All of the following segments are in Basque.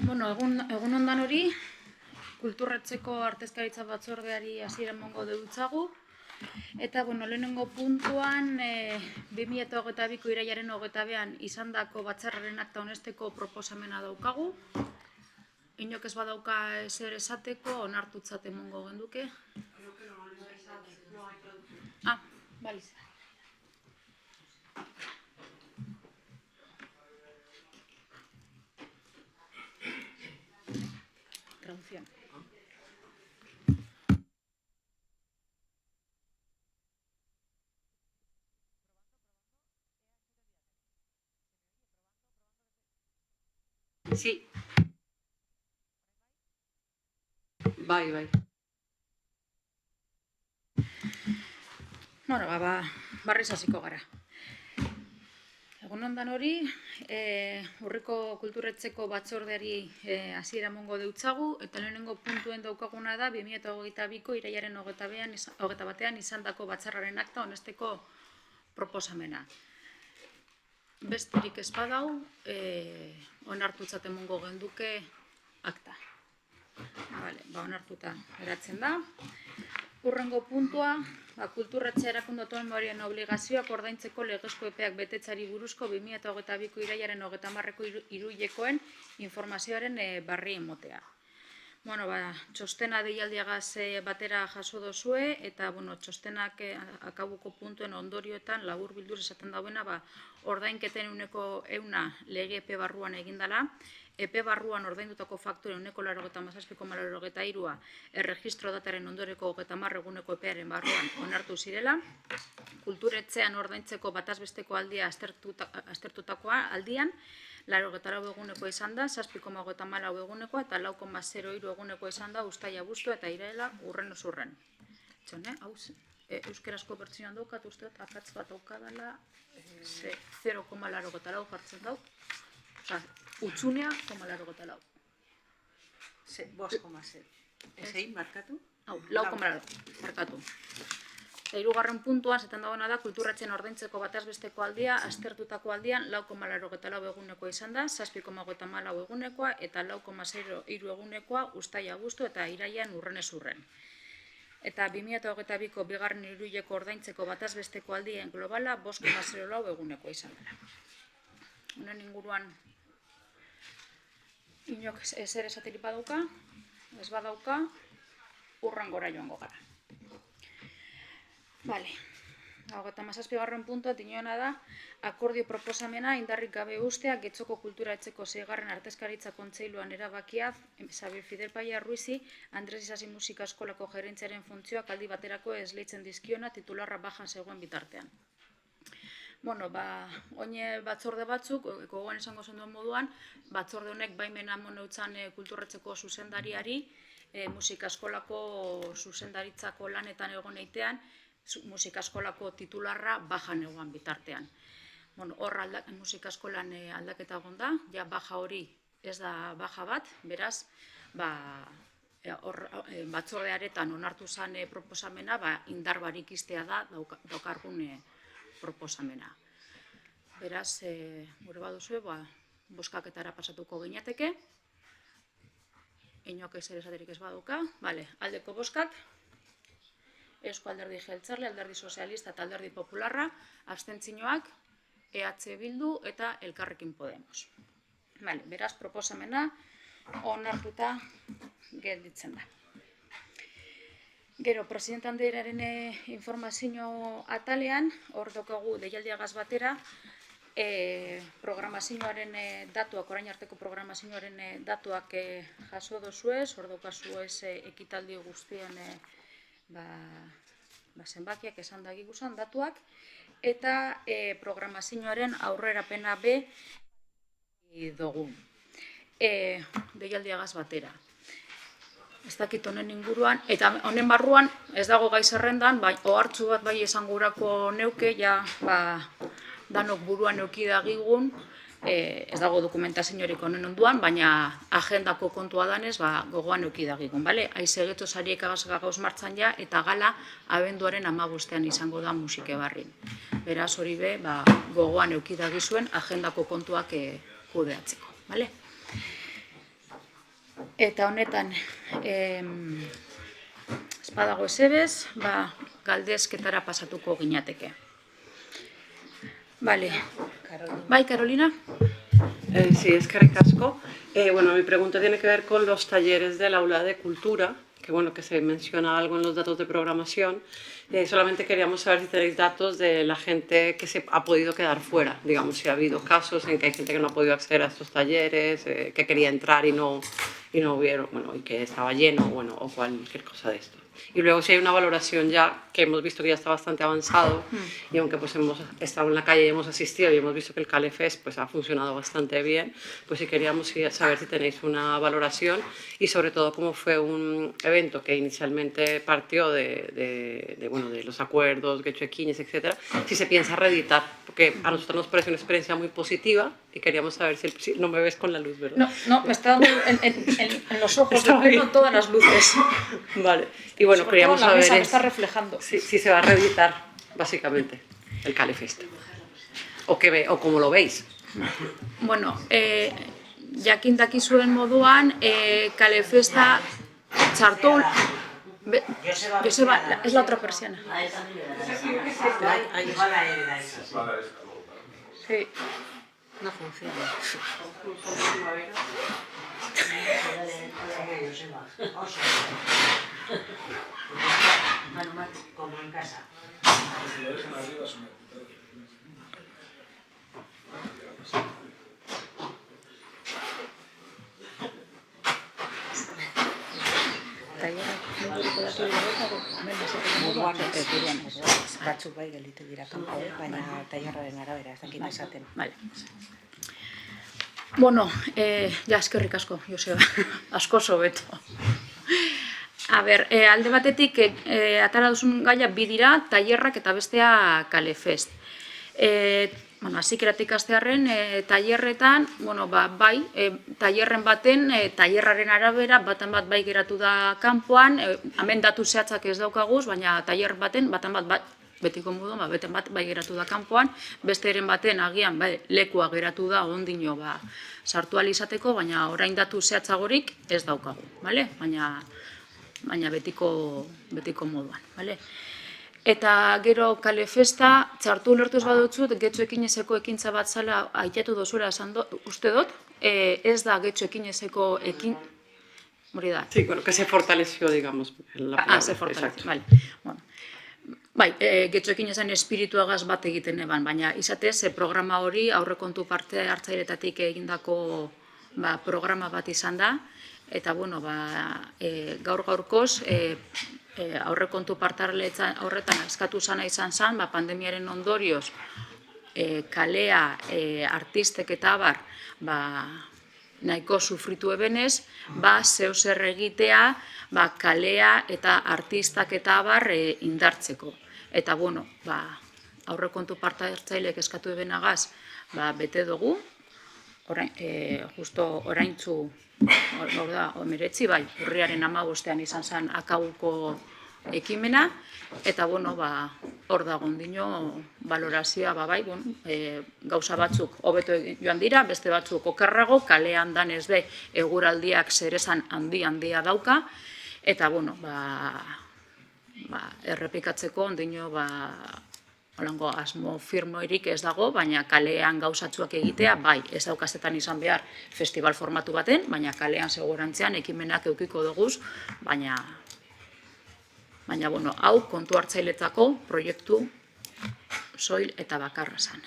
Egun ondan hori, Kulturretzeko Artezkaritza Batzordeari hasiera emango deutzagu. Eta, lehenengo puntuan, 2022ko irailaren 22an izandako batzarraren akta onesteko proposamena daukagu. Inok ez badauka ezer esateko, onartutzat emango genduke. Baliz. Traducción. Sí. Bai. Barriz hasiko gara. Egun ondan hori, Urriko Kulturretzeko Batzordeari hasiera emango deutzagu, eta lehenengo puntuen daukaguna da 2022ko irailaren 21ean izandako batzarraren akta onesteko proposamena. Besterik ez badau, onartutzat emango genduke akta. Onartuta geratzen da. Hurrengo puntua, Kulturretzea erakunde autonomoaren obligazioak ordaintzeko legezko epeak betetzari buruzko 2022ko irailaren 30ko hiruhilekoen informazioaren berri emotea. Txostena deialdiagaz batera jaso dozue, eta txostenak akabuko puntuen ondorioetan labur bilduz esaten dauena, ordainketen 100% lege epe barruan egindala, epe barruan ordaindutako fakture 97,83 erregistro dataren ondoreko 30 eguneko epearen barruan onartu zirela, Kulturretzean ordaintzeko batazbesteko aldia aztertutakoa aldian, 84 egunekoa izan da, 7,34 egunekoa eta 4,03 egunekoa izan da uztaila, abuztua eta iraila urren osurren. Euskerazko bertsioan daukat, usteot, akatz bat daukadala, 0,84 jartzen dau, utxunea, 0,84. 5,0. Ezein, markatu? Lau, markatu. Hirugarren puntuan, zaten dagoena da, Kulturretzen ordaintzeko batazbesteko aldia, aztertutako aldian, 4,84 egunekoa izan da, 7,34 egunekoa eta 4,03 egunekoa uztaila, abuztua eta irailean urrenez urren. Eta 2022ko bigarren hiruhileko ordaintzeko batazbesteko aldien globala 5,04 egunekoa izan dela. Honen inguruan, inok ezer esaterik badauka, ez badauka, urrengora joango gara. 17. puntua dinoena da, akordio proposamena indarrik gabe ustea Getxoko Kulturatzeko 6. Artezkaritza Kontseiluan erabakia Xabier Fidel Paya Ruizi, Andres Isasi Musika Eskolako gerentziaren funtzioak aldi baterako esleitzen dizkiona titularra bajan zegoen bitartean. Oine batzorde batzuk, gogoan esango zen duen moduan, batzorde honek baimena moneutzan Kulturretzeko zuzendariari, musika eskolako zuzendaritzako lanetan egon eitean, musika eskolako titularra bajan egoan bitartean. Hor musika eskolan aldaketa egon da, baja hori ez da baja bat, beraz, batzordearetan onartu zen proposamena, indar barik iztea da daukargun proposamena. Beraz, gure baduzue, bozkaketara pasatuko gineateke, inok ezer esaterik ez baduka, aldeko bozkak, Eusko Alderdi Jeltzale, Alderdi Sozialista eta Alderdi Popularra, abstentzioak, EH Bildu eta Elkarrekin Podemos. Beraz, proposamena onartuta gelditzen da. Gero, presidente Anderearen informazio atalean, hor daukagu deialdiagaz batera, programazioaren datuak, orain arteko programazioaren datuak jaso dozuez, hor daukazuez ekitaldi guztien zenbakiak esan dagiguzan datuak, eta programazioaren aurrerapena be dugu. Deialdiagaz batera. Ez dakit honen inguruan, eta honen barruan ez dago gai zerrendan, ohartzu bat bai esan gurako neuke, danok buruan neuki dagigun, ez dago dokumentaziorik honen onduan, baina agendako kontua danez, gogoan neuki dagigun, bale? Aize geto sariek gauz martzan ja, eta gala abenduaren 15ean izango da musike barrin. Beraz hori be, gogoan neuki dagizuen agendako kontuak kudeatzeko, bale? Eta honetan, espadago ezebez, galdezketara pasatuko ginateke. Vale. Bai, Carolina? Sí, es que recasco. Bueno, mi pregunta tiene que ver con los talleres del aula de cultura, que bueno, que se menciona algo en los datos de programación. Solamente queríamos saber si tenéis datos de la gente que se ha podido quedar fuera, digamos, si ha habido casos en que hay gente que no ha podido acceder a estos talleres, que quería entrar y no hubieron, bueno, y que estaba lleno, bueno, o cualquier cosa de esto. Y luego si hay una valoración ya, que hemos visto que ya está bastante avanzado, y aunque pues hemos estado en la calle y hemos asistido y hemos visto que el CALEFEST pues ha funcionado bastante bien, pues sí queríamos saber si tenéis una valoración y sobre todo cómo fue un evento que inicialmente partió de los acuerdos, gechoequiñes, etcétera, si se piensa reeditar, porque a nosotros nos parece una experiencia muy positiva y queríamos saber si no me ves con la luz, ¿verdad? No, me está dando en los ojos de pleno todas las luces. Vale, y bueno, Sobre queríamos todo la mesa saber me está reflejando. si se va a reeditar, básicamente, el CALEFEST. O cómo lo veis. Bueno, jakin dakizuen moduan, CALEFESTA txartu... Joseba, es la otra persiana. Sí. No funciona. Como en casa. Batzuk bai gelditu dira kanpo, baina tailerraren arabera, ez dakit esaten. Vale. Bueno, eskerrik asko, Joseba, asko sobeto. A ber, alde batetik, atara duzun gaia bi dira, tailerrak eta bestea CALEFEST. Hazikeratik astearren, tailerretan, bai, tailerren baten, tailerraren arabera, batan bat bai geratu da kanpoan, hemen datu zehatzak ez daukaguz, baina tailer baten, batan bat betiko moduan, beten bat bai geratu da kanpoan, besteren baten agian lekua geratu da ondino sartu ahal izateko, baina orain datu zehatzagorik ez daukagu, baina betiko moduan, bale? Eta gero CALEFESTA, txartu ulertuz badutzut, getxoekinezeko ekintza bat zala aitatu dozuela esan uste dut, ez da getxoekinezeko hori da. Sí, bueno, que se fortaleció, digamos, en la palabra. Se fortaleció, vale. Bai, getxoekinezan espirituagaz bat egiten eban, baina izatez, programa hori aurrekontu parte hartzailetatik egindako programa bat izan da, eta, gaur-gaurkoz, aurrekontu partarleetan horretan eskatu zana izan zen, pandemiaren ondorioz kalea, artistek eta abar nahiko sufritu ebenez, zeu zer egitea kalea eta artistak eta abar indartzeko. Eta, aurrekontu partartzaileek eskatu ebenagaz bete dugu, justo oraintzu, hor da, 19, urriaren 15ean izan zen akabuko ekimena, eta, hor da gondino valorazioa, gauza batzuk hobeto joan dira, beste batzuk okerrago, kalean danez be, eguraldiak zeresan handia dauka, eta, errepikatzeko ondino, holango asmo firmoirik ez dago, baina kalean gauzatzuak egitea, ez daukazetan izan behar festival formatu baten, baina kalean segurantzean ekimenak eukiko duguz, baina, hau kontu hartzailetzako proiektu soil eta bakarra zan.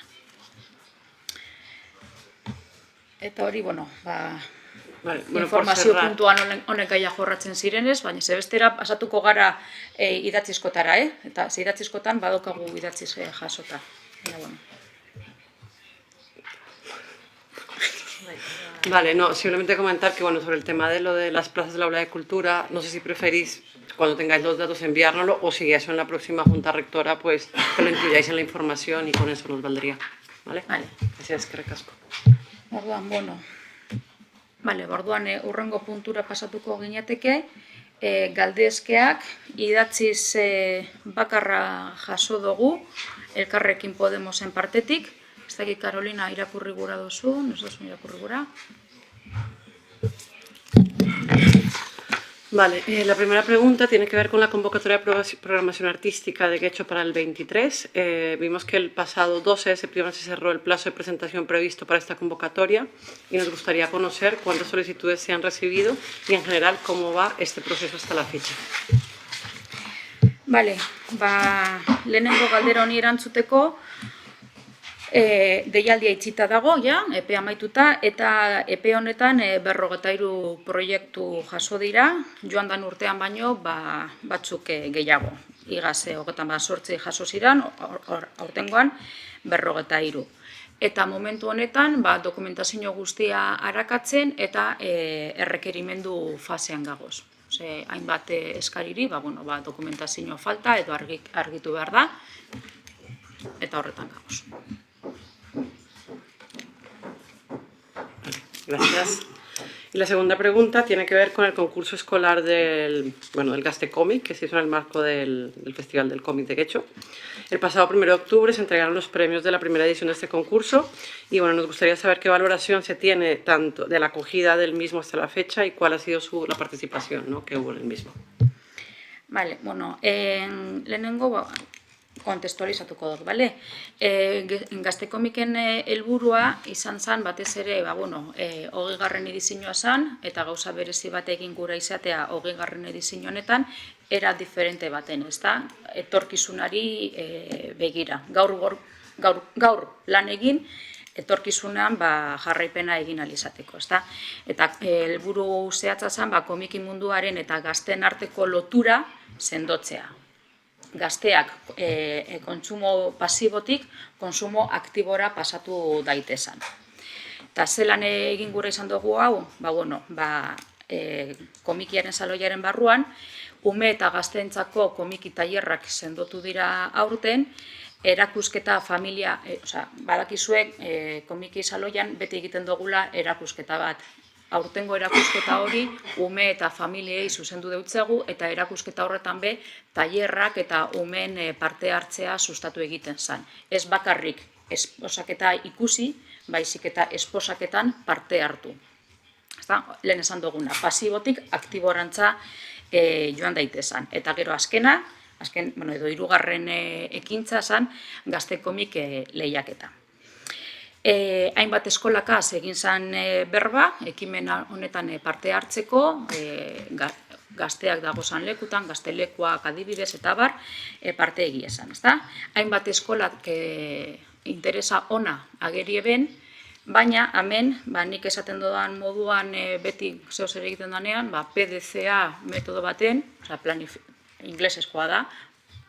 Eta hori, informazio puntuan honek gaia jorratzen zirenez, baina zebestera pasatuko gara idatzizkotara, eta idatzizkotan badokagu idatziz jasota. Vale, no, simplemente comentar que, sobre el tema de lo de las plazas del aula de cultura, no sé si preferís, cuando tengáis los datos, enviárnoslo, o si eso en la próxima junta rectora, pues, que lo incluyáis en la información y con eso nos valdría. Vale? Vale. Gracias, que recasco. Orduan, urrengo puntura pasatuko ginateke, galdezkeak idatziz bakarra jaso dugu, Elkarrekin Podemosen partetik. Ez dakit, Carolina, irakurri gura duzu, ez duzu irakurri gura. Vale, la primera pregunta tiene que ver con la convocatoria de programación artística de Getxo para el 23. Vimos que el pasado 12 de septiembre se cerró el plazo de presentación previsto para esta convocatoria y nos gustaría conocer cuántas solicitudes se han recibido y, en general, cómo va este proceso hasta la fecha. Bale, lehenengo galdera honi erantzuteko, deialdia itxita dago, ja, epe amaituta, eta epe honetan 53 proiektu jaso dira, joan dan urtean baino batzuk gehiago. Igaz, 28 jaso ziren, aurtengoan 53. Eta momentu honetan dokumentazio guztia arakatzen eta errekerimendu fasean gagoz. Hainbat eskariri, dokumentazio falta edo argitu behar da, eta horretan gagoz. Gracias. Y la segunda pregunta tiene que ver con el concurso escolar del Gazte-Cómic, que se hizo en el marco del Festival del Cómic de Getxo. El pasado 1 de octubre se entregaron los premios de la primera edición de este concurso y nos gustaría saber qué valoración se tiene tanto de la acogida del mismo hasta la fecha y cuál ha sido la participación que hubo en el mismo. Vale, lehenengo kontestualizatuko dut, bale? Gazte-Komiken helburua izan zen batez ere, 20. edizioa zen, eta gauza berezi bat egin gura izatea 20. edizio honetan, era diferente baten, ezta? Etorkizunari begira. Gaur lan egin, etorkizunean jarraipena egin alizateko, ezta? Eta helburu zehatza zen, komiki munduaren eta gazteen arteko lotura sendotzea. Gazteak kontsumo pasibotik kontsumo aktibora pasatu daitezan. Eta zelan egin gura izan dugu hau? Komikiaren saloiaren barruan, ume eta gazteentzako komiki tailerrak sendotu dira aurten, erakusketa familia, badakizuek komiki saloian beti egiten dugula erakusketa bat. Aurtengo erakusketa hori ume eta familiei zuzendu deutzegu eta erakusketa horretan tailerrak eta umeen parte hartzea sustatu egiten zen. Ez bakarrik esposaketa ikusi, baizik eta esposaketan parte hartu. Lehen esan duguna, pasibotik aktiborantza joan daitezan. Eta gero edo 3. ekintza zen Gazte-Komik lehiaketa. Hainbat eskolakaz egin zen berba, ekimen honetan parte hartzeko, gazteak dagozan lekutan, gaztelekuak adibidez eta parte egiezan. Hainbat eskolak interesa ona ageri eben, baina hemen, nik esaten dudan moduan beti zehoz ere egiten danean, PDCA metodo baten, inglesezkoa da,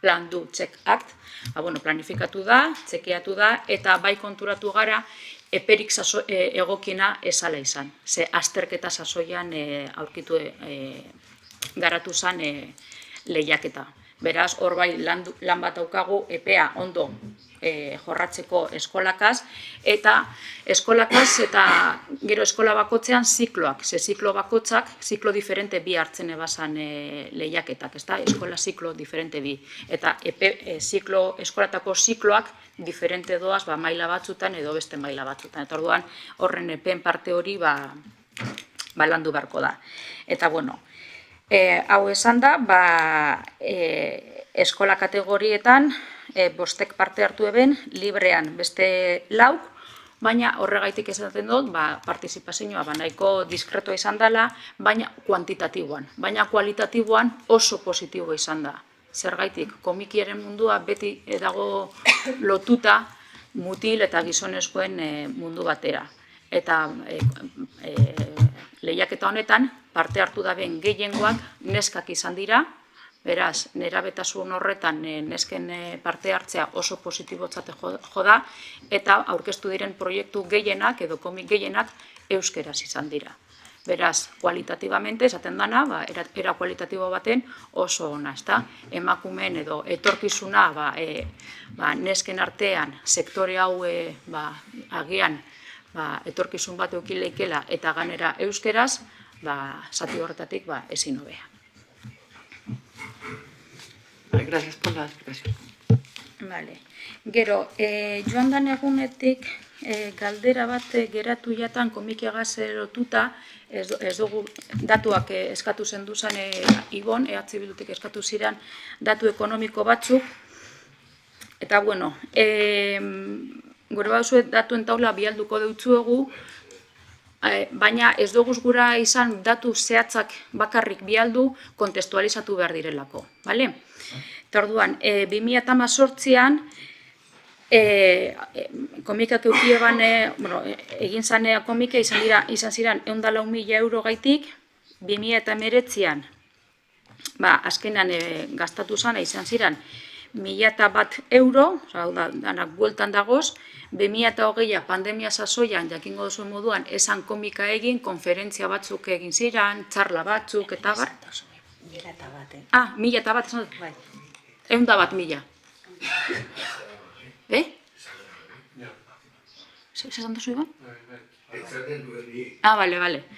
Plan, Do, Check, Act, planifikatu da, txekeatu da, eta bai konturatu gara eperik egokiena esala izan. Ze azterketa sasoian aurkitu garatu zen lehiaketa. Beraz, hor bai lan bat daukagu epea ondo jorratzeko eskolakaz, eta eskolakaz eta gero eskola bakotzean zikloak, ze ziklo bakotzak, ziklo diferente bi hartzen ebazan lehiaketak, eskola ziklo diferente bi, eta eskolatako zikloak diferente doaz maila batzutan edo beste maila batzutan, eta orduan horren epeen parte hori landu beharko da. Eta hau esan da, eskola kategorietan, bostek parte hartu eben, librean beste 4, baina horregaitik esaten dut, partizipazioa nahiko diskretoa izan dela, baina kuantitatiboan. Baina kualitatiboan oso positibo izan da. Zergaitik, komikiaren mundua beti dago lotuta mutil eta gizonezkoen mundu batera. Eta lehiaketa honetan, parte hartu da ben gehiengoak neskak izan dira, beraz, nerabetasun horretan nesken parte hartzea oso positibotzat jo da, eta aurkeztu diren proiektu gehienak edo komik gehienak euskeraz izan dira. Beraz, kualitatibamente, esaten dana, era kualitatibo baten oso ona, ezta? Emakumeen edo etorkizuna nesken artean sektore hau agian etorkizun bat eukileikela eta ganera euskeraz, zati horretatik ezin hobea. Gracias por la explicación. Vale. Gero, joan dan egunetik galdera bat geratu jatan komikegaz lotuta, ez dugu datuak eskatu zenduzan Ibon, EH Bildutik eskatu ziren datu ekonomiko batzuk, eta bueno, gure bauzue datuen taula bialduko deutzuegu, baina ez dugu gura izan datu zehatzak bakarrik bialdu kontestualizatu behar direlako, bale? Eta orduan, 2018an, komikak eukieban, egin zanea komika izan ziren 104.000 euro gaitik, 2019an, azkenan gastatu zana izan ziren 1.001 euro, danak bueltan dagoz, 2020a pandemia sasoian, jakingo duzu moduan, esan komika egin, konferentzia batzuk egin ziren, txarla batzuk, eta bar. 1.001, Ah, 1.001, esan dut? Bai. 101.000. Zer esan duzu, Iban? Ah, bale.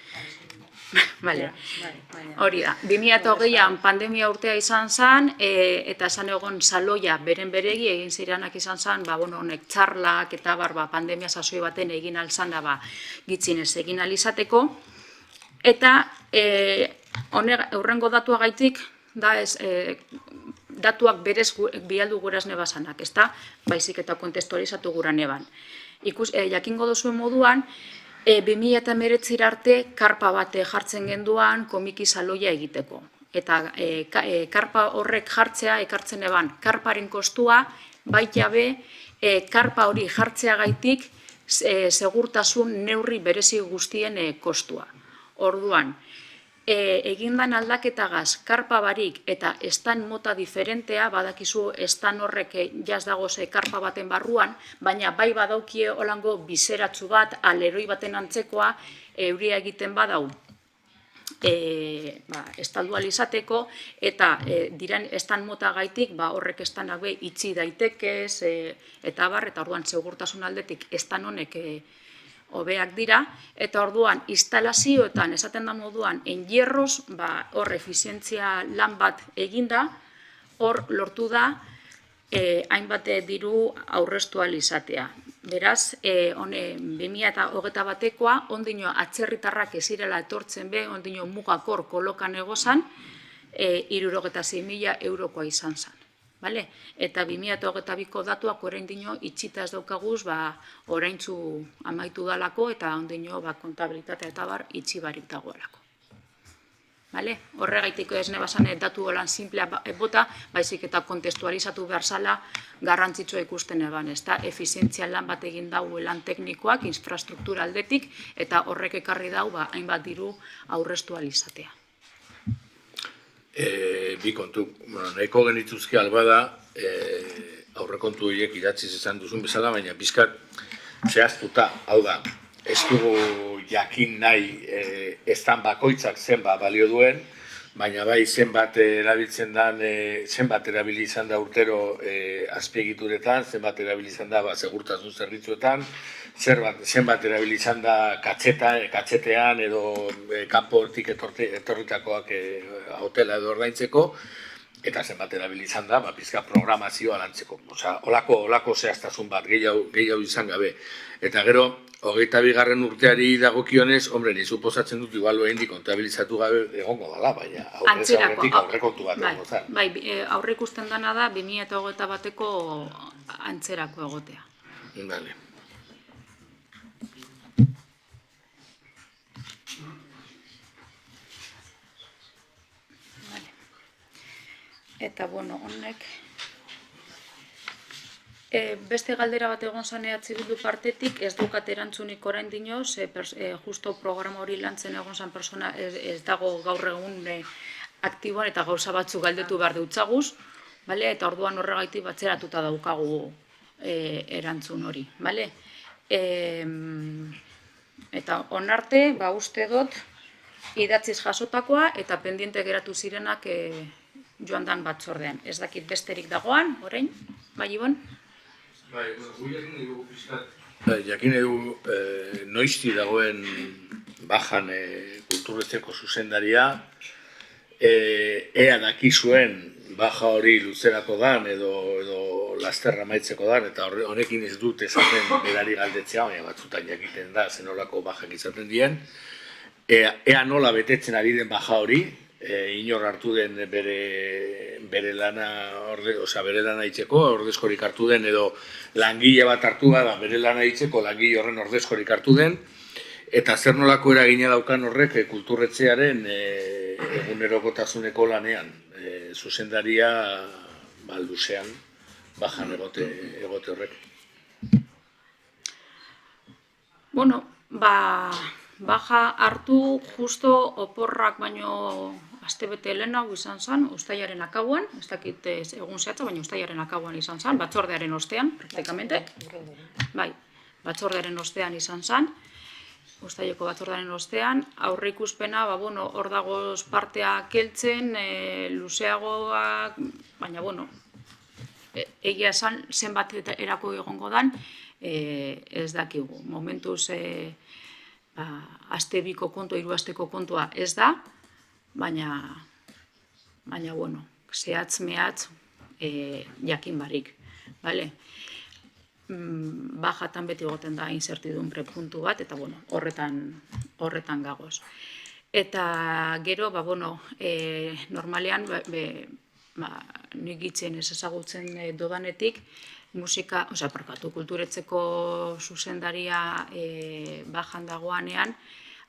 Hori da, 2020an pandemia urtea izan zen, eta esan egon saloia beren beregi egin ziranak izan zen, honek txarlak eta pandemia sasoi baten egin alzan da, gitzinez egin alizateko, eta horrengo datua gaitik, da ez, datuak berez bialdu guraz nebazanak, ez da, baizik eta kontestualizatu gura neban. Jakingo duzuen moduan, 2019 arte karpa bat jartzen genduan komiki saloia egiteko. Eta karpa horrek jartzea ekartzen eban karparen kostua, baita be, karpa hori jartzea gaitik segurtasun neurri berezi guztien kostua. Orduan, egindan aldaketagaz karpa barik eta estan mota diferentea, badakizu estan horrek jaz dagoz karpa baten barruan, baina bai badaukie holango bizeratzu bat, aleroi baten antzekoa, euria egiten badau estaldualizateko, eta diren estan mota gaitik, horrek estanak be itxi daitekez, eta orduan segurtasun aldetik estan honek hobeak dira, eta orduan instalazioetan esaten da moduan enhierroz, hor efizientzia lan bat eginda, hor lortu da hainbat diru aurreztu izatea. Beraz, 2021koa, ondino atzerritarrak ezirela etortzen be, ondino mugakor kolokan egozan, 66.000 eurokoa izan zen. Eta 2022ko datuak orain dino itxita ez daukaguz, oraintzu amaitu dalako eta ondino kontabilitatea eta itxi barik dagoelako. Horregaitik ez nebazan datu holan simplea bota, baizik eta kontestualizatu behar zala garrantzitsua ikusten eban, ez da, efizientzia lan bat egin dau lan teknikoak, infrastruktura aldetik, eta horrek ekarri dau hainbat diru aurreztu alizatea. Bi kontu, nahiko genituzke albada, aurrekontu horiek idatziz izan duzun bezala, baina bizkat zehaztuta, hau da, ez dugu jakin nahi estan bakoitzak zenbat balio duen, baina bai zenbat erabiltzen dan, zenbat erabili izan da urtero azpiegituretan, zenbat erabili izan da segurtasun zerbitzuetan, zenbat erabili izan da katxetean edo kanpo hortik etorritakoak hotela edo ordaintzeko, eta zenbat erabili izan da pizka programazioa lantzeko. Olako zehaztasun bat, gehiago izan gabe. Eta gero, 22. urteari dagokionez, ni suposatzen dut igual oraindik kontabilizatu gabe egongo dela, baina aurretik aurrekontu bat egongo zen. Bai, aurre ikusten dana da 2021ko antzerako egotea. Bale. Eta, honek... Beste galdera bat egon zan EH Bildu partetik, ez dukat erantzunik orain dino, justo programa hori lantzen egon zan persona ez dago gaur egun aktiboan eta gauza batzu galdetu behar dutzaguz, eta orduan horregaitik batzeratuta daukagu erantzun hori. Eta onarte, uste dut, idatziz jasotakoa eta pendiente geratu zirenak joan dan batzordean. Ez dakit besterik dagoan, orain, bai Ibon? Jakin edu noizti dagoen bajan kulturreteko zuzendaria, ea dakizuen baja hori luzerako dan edo lasterra maitzeko dan, eta honekin ez dut esaten berari galdetzea, baina batzutan jakiten da zenolako bajak izaten dien. Ea nola betetzen ari den baja hori, inor hartu den bere lana itzeko, ordezkorik hartu den, edo langile bat hartu da bere lana itzeko langile horren ordezkorik hartu den, eta zer nolako eragina daukan horrek kulturretxearen egunerokotasuneko lanean. Zuzendaria luzean bajan egote horrek. Bueno, baja hartu justo oporrak baino astebete lehenago izan zen, uztailaren akauan, ez dakit egun zehatza, baina uztailaren akauan izan zen, batzordearen ostean, praktikamente. Bai, batzordearen ostean izan zen, uztaileko batzordearen ostean, aurreikuspena, hor dagoz partea keltzen, luzeagoak, baina, egia esan zenbat erako egongo dan, ez dakigu. Momentuz, aste biko kontua, 3 asteko kontua ez da, baina, zehatz mehatz jakin barik, bale? Bajatan beti egoten da incertidumbre puntu bat, eta horretan gagoz. Eta gero, normalean, nik itzen ez ezagutzen dodanetik, kulturetzeko zuzendaria bajan dagoanean,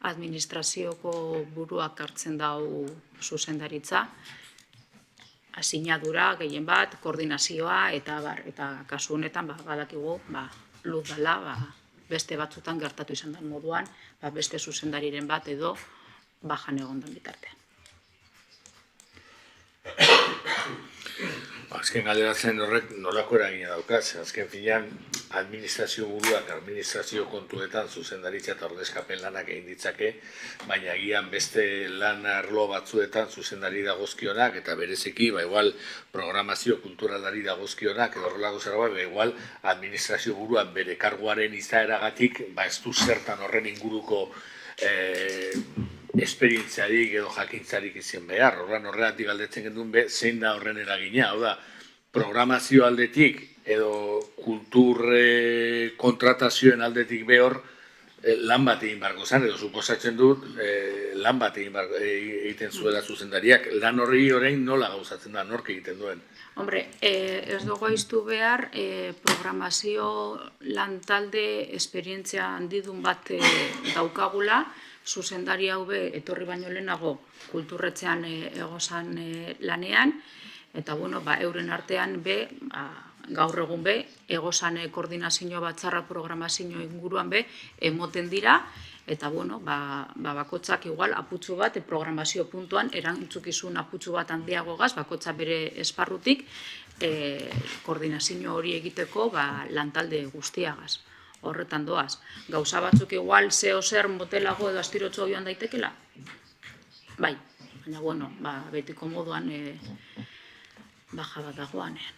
administrazioko buruak hartzen dau zuzendaritza, asinadura gehien bat, koordinazioa, eta kasu honetan badakigu luz dela, beste batzutan gertatu izan den moduan, beste zuzendariren bat edo bajan egon den bitartean. Azken galderatzen horrek nolako eragina daukaz, azken finean administrazio buruak, administrazio kontuetan zuzendaritza eta ordezkapen lanak egin ditzake, baina agian beste lan arlo batzuetan zuzendari dagozkionak, eta bereziki, igual programazio kulturalari dagozkionak, edo horrelako zerbait, igual administrazio buruan bere karguaren izaeragatik, ez du zertan horren inguruko esperientziarik edo jakintzarik izan behar. Horregatik galdetzen genduen zein da horren eragina, hau da, programazio aldetik edo kultur kontratazioen aldetik behor lan bat egin barko zen, edo suposatzen dut lan bat egiten zuela zuzendariak. Lan horri orain nola gauzatzen da, nork egiten duen? Hombre, ez dugu aiztu behar, programazio lantalde esperientzia handidun bat daukagula, zuzendari hau etorri baino lehenago kulturretzean egozan lanean, eta euren artean gaur egun egozan koordinazio batzarra programazio inguruan emoten dira, eta bakotzak igual aputxu bat programazio puntuan erantzukizun aputxu bat handiagogaz, bakotza bere esparrutik koordinazio hori egiteko lantalde guztiagaz. Horretan doaz. Gauza batzuk igual zeo zer motelago edo astirotxo joan daitekela? Bai, baina betiko moduan baja bat dagoanean.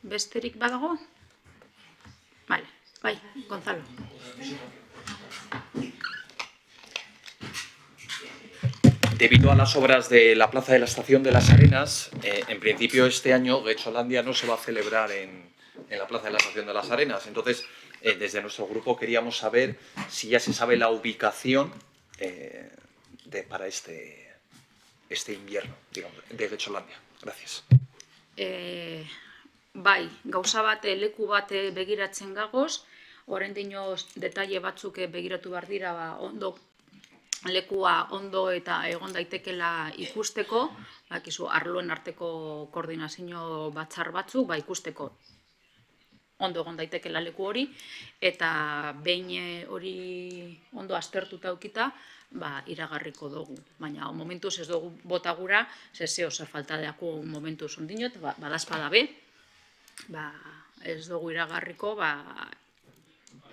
Besterik badago? Vale, bai, Gonzalo. Debido a las obras de la Plaza de la Estación de las Arenas, en principio este año Getxolandia no se va a celebrar en la Plaza de la Estación de las Arenas. Entonces, desde nuestro grupo queríamos saber si ya se sabe la ubicación para este invierno, digamos, de Getxolandia. Gracias. Bai, gauza bat, leku bat begiratzen gagoz, orain dinoz detaile batzuk begiratu behar dira, lekua ondo eta egon daitekela ikusteko, arloen arteko koordinazio batzar batzuk, ikusteko ondo egon daitekela leku hori, eta behin hori ondo aztertuta aukita, iragarriko dugu. Baina momentuz ez dugu bota gura, zeo zer falta deako momentuz ondino, eta badazpada be, ez dugu iragarriko,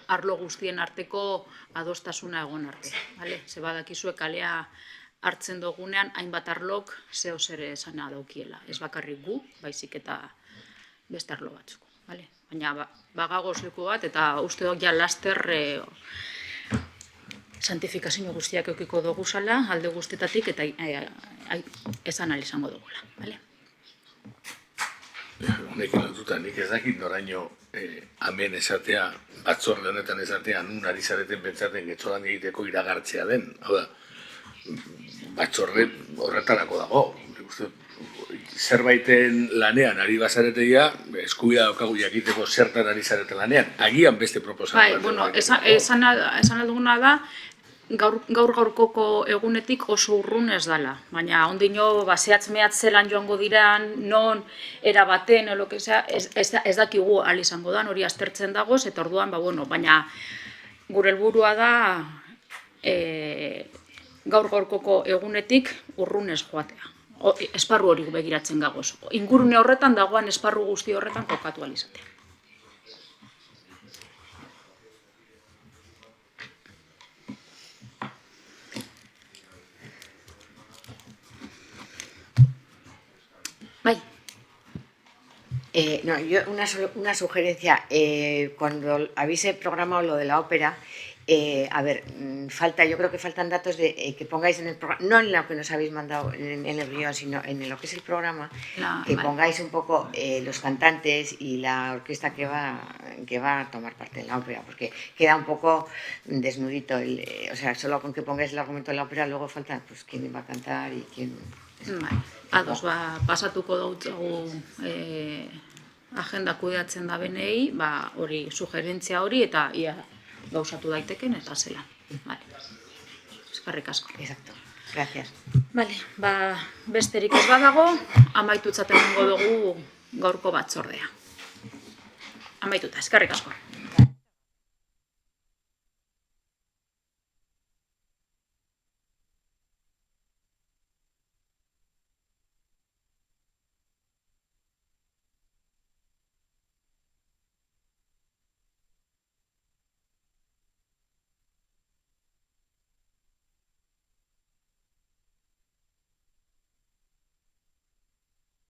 arlo guztien arteko adostasuna egon arte. Ze badakizue kalea hartzen dugunean hainbat arlok zeo zer esana daukiela. Ez bakarrik gu, baizik eta beste arlo batzuk. Vale? Baina bagagoz leku bat eta uste dut ja laster santifikazio guztiak eukiko dugu zala, alde guztietatik eta esan izango dugula. Vale? Honekin lotuta, nik ez dakit noraino hemen esatea, batzorde honetan esatea, nun ari zareten pentsaten Getxolan egiteko iragartzea den. Hau da, batzorde horretarako dago. Zerbaiten lanean ari bazareteia, eskubidea daukagu jakiteko zertan ari zareten lanean. Agian beste proposatzen. Bai, bueno, esan alduguna da, gaur-gaurkoko egunetik oso urrun ez dala. Baina ondino zehatz-mehatz zelan joango diran, non, erabaten, ez dakigu ahal izango da, hori aztertzen dagoz, eta orduan, baina gure helburua da gaur-gaurkoko egunetik urrun ez joatea. Esparru hori begiratzen gagoz. Ingurune horretan dagoan esparru guzti horretan kokatu ahal izatea. Bai. No, yo una sugerencia. Cuando habéis programado lo de la ópera, a ver, yo creo que faltan datos de que pongáis en el programa, no en lo que nos habéis mandado en el guión, sino en lo que es el programa, que pongáis un poco los cantantes y la orquesta que va a tomar parte en la ópera, porque queda un poco desnudito, o sea, solo con que pongáis el argumento de la ópera, luego falta pues quién va a cantar y quién... Ados, pasatuko dautzagu agenda kudeatzen da benei, hori sugerentzia hori eta ia gauzatu daiteken eta zelan. Vale. Eskerrik asko. Exacto. Gracias. Vale, besterik ez badago, amaitutzat emango dugu gaurko batzordea. Amaituta, eskerrik asko.